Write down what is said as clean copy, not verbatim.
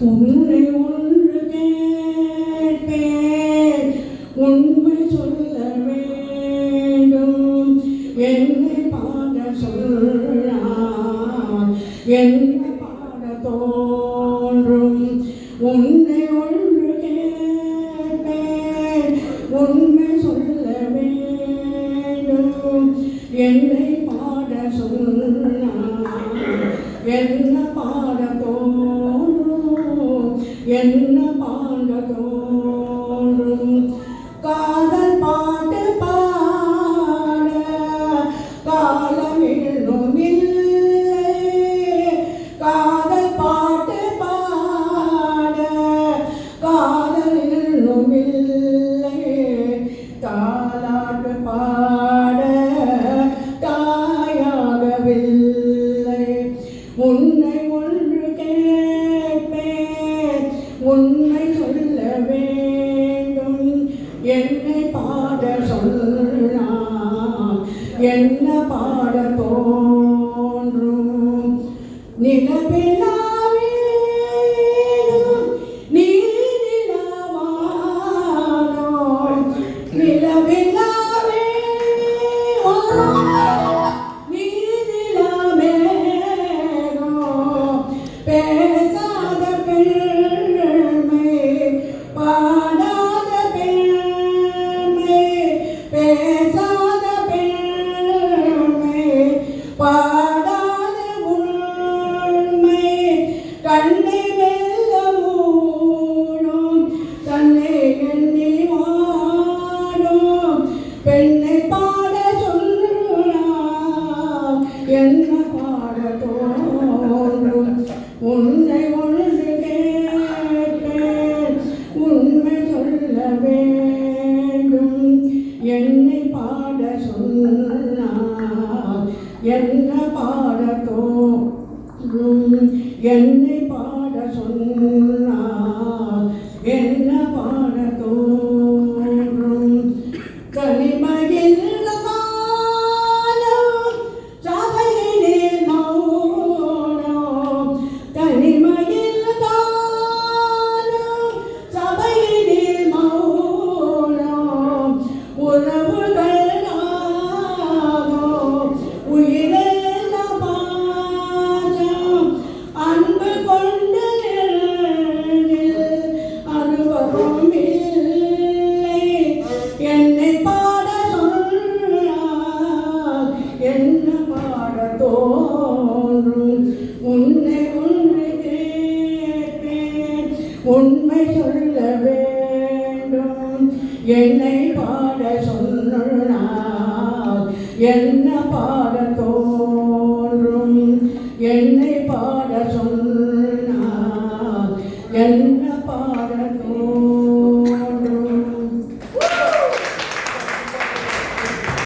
உன்னை ஒன்று கேட்பேன், உண்மை சொல்ல வேண்டும். என்னை பாட சொன்னான், என்ன பாட தோன்றும். உன்னை ஒன்று கேட்பேன், உண்மை சொல்ல வேண்டும். என்னை பாட சொன்னான், என்ன பாட தோன்றும், என்ன பாட தோன்றும். காதல் பாட்டு பாட காலம் இன்னும் இல்லை. காதல் பாட்டு பாட காதல் இன்னும் இல்லை. தாலாட்டு பாட தாயாகவில்லை. உன்னை ஒன்று கேட்பேன், உன்னை சொல்ல வேண்டும். என்னை பாட சொன்னான், என்ன பாட தோன்றும். நிலவிலாவே நீரிலவானோ, நிலவிலாவே நீரிலமேனோ. பேசாத பெண்மை, பாடாத பெண்மை. பேசாத பெண்மை, பாடாத உண்மை. கண்ணை மெல்ல மூடும், தன்னை எண்ணி வாடும். பெண்ணை பாட சொன்னான், என்ன பாட தோன்றும். உன்னை ஒன்று கேட்பேன், உண்மை சொல்ல வேண்டும். என்னை பாட சொன்னான், என்ன பாட தோன்றும். என்னை பாட சொன்னான், என்ன பாட தோன்றும். தனிமையில் காலம் சபையினில் மௌனம். தனிமையில் காலம் சபையினில் மௌனம். உறவுகள் நாகம், உயிரெல்லாம் பாசம். அன்பு கொண்ட நெஞ்சில் அனுபவம் இல்லை. என்னை பாட சொன்னான், என்ன பாட தோன்றும். உன்னை ஒன்று கேட்பேன், உண்மை சொல்ல வேண்டும். என்னை பாட சொன்னான், என்ன பாட தோன்றும். என்னை பாட சொன்னான், என்ன